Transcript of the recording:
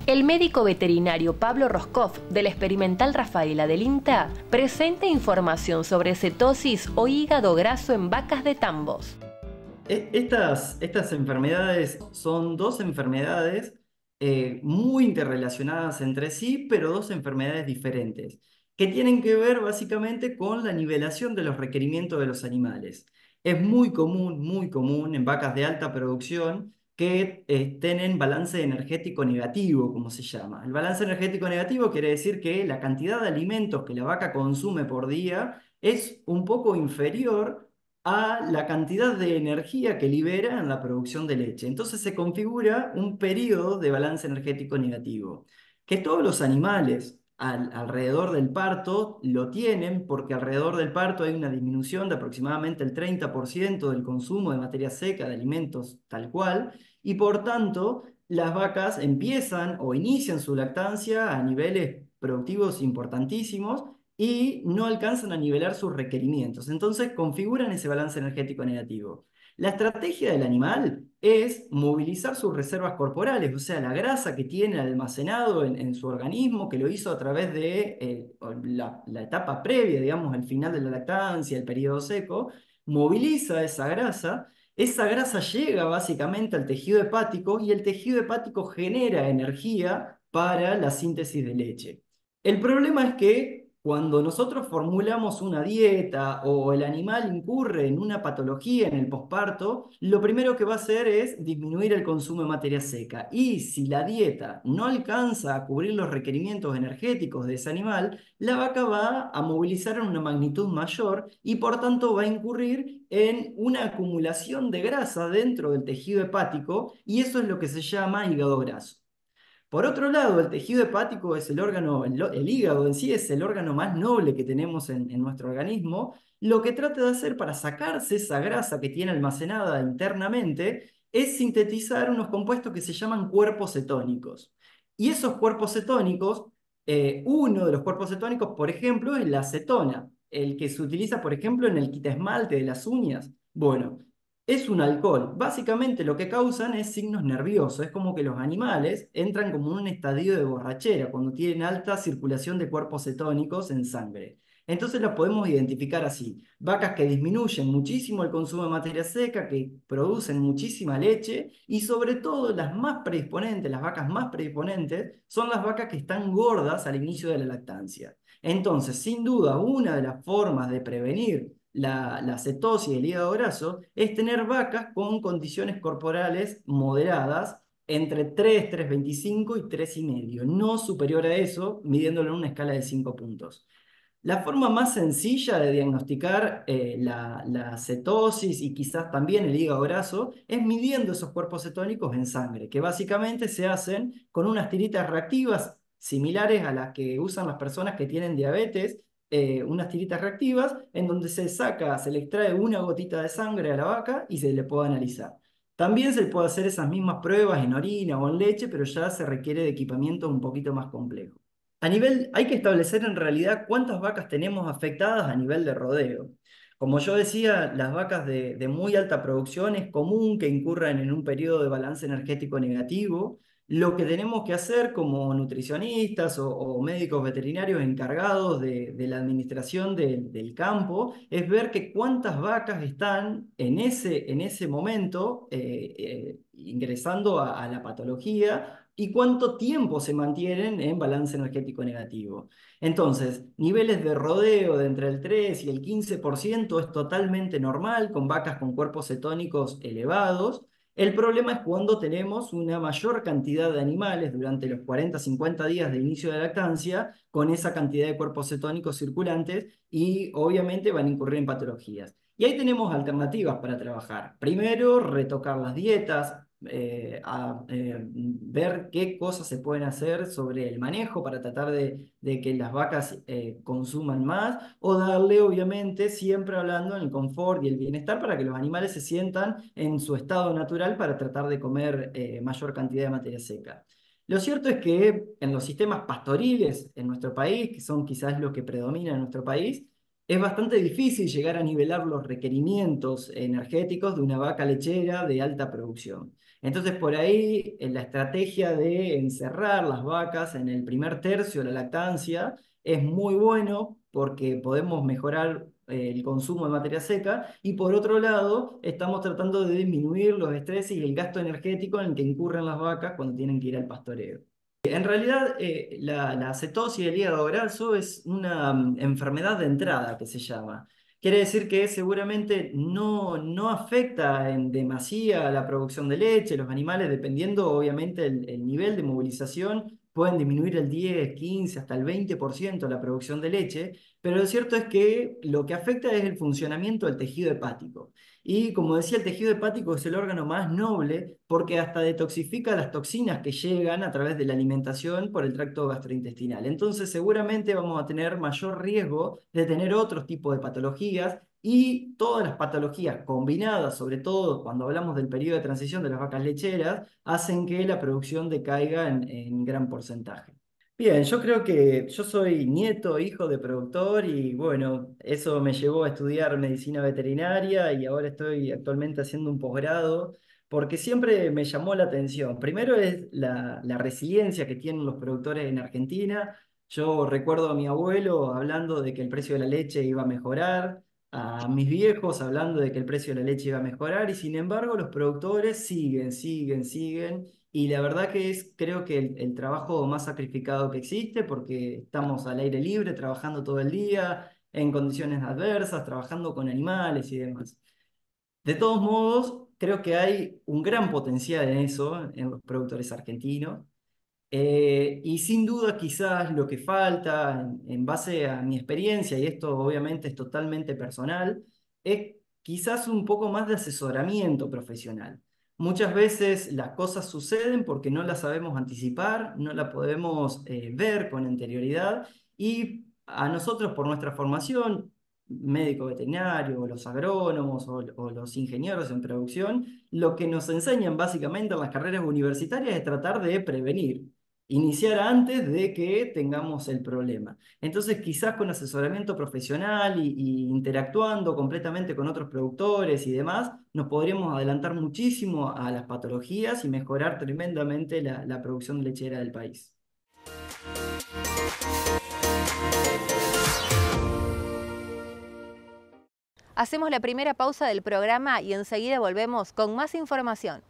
El médico veterinario Pablo Roscoff, del Experimental Rafaela del INTA, presenta información sobre cetosis o hígado graso en vacas de tambos. Estas enfermedades son dos enfermedades muy interrelacionadas entre sí, pero dos enfermedades diferentes, que tienen que ver básicamente con la nivelación de los requerimientos de los animales. Es muy común en vacas de alta producción que tienen balance energético negativo, como se llama. El balance energético negativo quiere decir que la cantidad de alimentos que la vaca consume por día es un poco inferior a la cantidad de energía que libera en la producción de leche. Entonces se configura un periodo de balance energético negativo, que todos los animales alrededor del parto lo tienen, porque alrededor del parto hay una disminución de aproximadamente el 30% del consumo de materia seca, de alimentos tal cual, y por tanto las vacas empiezan o inician su lactancia a niveles productivos importantísimos y no alcanzan a nivelar sus requerimientos. Entonces configuran ese balance energético negativo. La estrategia del animal es movilizar sus reservas corporales, o sea, la grasa que tiene almacenado en su organismo, que lo hizo a través de la etapa previa, digamos, el final de la lactancia, el periodo seco, moviliza esa grasa llega básicamente al tejido hepático y el tejido hepático genera energía para la síntesis de leche. El problema es que cuando nosotros formulamos una dieta o el animal incurre en una patología en el posparto, lo primero que va a hacer es disminuir el consumo de materia seca. Y si la dieta no alcanza a cubrir los requerimientos energéticos de ese animal, la vaca va a movilizar en una magnitud mayor y por tanto va a incurrir en una acumulación de grasa dentro del tejido hepático y eso es lo que se llama hígado graso. Por otro lado, el tejido hepático es el órgano, el hígado en sí es el órgano más noble que tenemos en nuestro organismo. Lo que trata de hacer para sacarse esa grasa que tiene almacenada internamente es sintetizar unos compuestos que se llaman cuerpos cetónicos. Y esos cuerpos cetónicos, uno de los cuerpos cetónicos, por ejemplo, es la acetona, el que se utiliza, por ejemplo, en el quitaesmalte de las uñas. Bueno, es un alcohol. Básicamente lo que causan es signos nerviosos. Es como que los animales entran como en un estadio de borrachera cuando tienen alta circulación de cuerpos cetónicos en sangre. Entonces las podemos identificar así. Vacas que disminuyen muchísimo el consumo de materia seca, que producen muchísima leche y sobre todo las más predisponentes, las vacas más predisponentes, son las vacas que están gordas al inicio de la lactancia. Entonces, sin duda, una de las formas de prevenir la cetosis del hígado graso es tener vacas con condiciones corporales moderadas entre 3,25 y 3,5, no superior a eso, midiéndolo en una escala de 5 puntos. La forma más sencilla de diagnosticar la cetosis y quizás también el hígado graso es midiendo esos cuerpos cetónicos en sangre, que básicamente se hacen con unas tiritas reactivas similares a las que usan las personas que tienen diabetes, unas tiritas reactivas en donde se saca, se le extrae una gotita de sangre a la vaca y se le puede analizar. También se puede hacer esas mismas pruebas en orina o en leche, pero ya se requiere de equipamiento un poquito más complejo. Hay que establecer en realidad cuántas vacas tenemos afectadas a nivel de rodeo. Como yo decía, las vacas de muy alta producción es común que incurran en un periodo de balance energético negativo. Lo que tenemos que hacer como nutricionistas o médicos veterinarios encargados de la administración del campo es ver que cuántas vacas están en ese momento ingresando a la patología y cuánto tiempo se mantienen en balance energético negativo. Entonces, niveles de rodeo de entre el 3 y el 15% es totalmente normal con vacas con cuerpos cetónicos elevados. El problema es cuando tenemos una mayor cantidad de animales durante los 40-50 días de inicio de lactancia con esa cantidad de cuerpos cetónicos circulantes y obviamente van a incurrir en patologías. Y ahí tenemos alternativas para trabajar. Primero, retocar las dietas, ver qué cosas se pueden hacer sobre el manejo para tratar de que las vacas consuman más o darle, obviamente, siempre hablando en el confort y el bienestar para que los animales se sientan en su estado natural para tratar de comer mayor cantidad de materia seca. Lo cierto es que en los sistemas pastoriles en nuestro país, que son quizás los que predominan en nuestro país, es bastante difícil llegar a nivelar los requerimientos energéticos de una vaca lechera de alta producción. Entonces, por ahí, en la estrategia de encerrar las vacas en el primer tercio de la lactancia es muy bueno porque podemos mejorar el consumo de materia seca y por otro lado, estamos tratando de disminuir los estrés y el gasto energético en el que incurren las vacas cuando tienen que ir al pastoreo. En realidad, la cetosis del hígado graso es una enfermedad de entrada que se llama. Quiere decir que seguramente no afecta en demasía la producción de leche. Los animales, dependiendo obviamente el nivel de movilización, pueden disminuir el 10, 15, hasta el 20% la producción de leche, pero lo cierto es que lo que afecta es el funcionamiento del tejido hepático. Y como decía, el tejido hepático es el órgano más noble porque hasta detoxifica las toxinas que llegan a través de la alimentación por el tracto gastrointestinal. Entonces, seguramente vamos a tener mayor riesgo de tener otros tipos de patologías y todas las patologías combinadas, sobre todo cuando hablamos del periodo de transición de las vacas lecheras, hacen que la producción decaiga en gran porcentaje. Bien, yo creo que yo soy nieto, hijo de productor y bueno, eso me llevó a estudiar medicina veterinaria y ahora estoy actualmente haciendo un posgrado porque siempre me llamó la atención. Primero es la resiliencia que tienen los productores en Argentina. Yo recuerdo a mi abuelo hablando de que el precio de la leche iba a mejorar, a mis viejos hablando de que el precio de la leche iba a mejorar y sin embargo los productores siguen. Y la verdad que es, creo que el trabajo más sacrificado que existe, porque estamos al aire libre, trabajando todo el día, en condiciones adversas, trabajando con animales y demás. De todos modos, creo que hay un gran potencial en eso, en los productores argentinos. Y sin duda quizás lo que falta, en base a mi experiencia, y esto obviamente es totalmente personal, es quizás un poco más de asesoramiento profesional. Muchas veces las cosas suceden porque no las sabemos anticipar, no las podemos ver con anterioridad y a nosotros por nuestra formación, médico veterinario, o los agrónomos o los ingenieros en producción, lo que nos enseñan básicamente en las carreras universitarias es tratar de prevenir. Iniciar antes de que tengamos el problema. Entonces, quizás con asesoramiento profesional y interactuando completamente con otros productores y demás, nos podríamos adelantar muchísimo a las patologías y mejorar tremendamente la producción lechera del país. Hacemos la primera pausa del programa y enseguida volvemos con más información.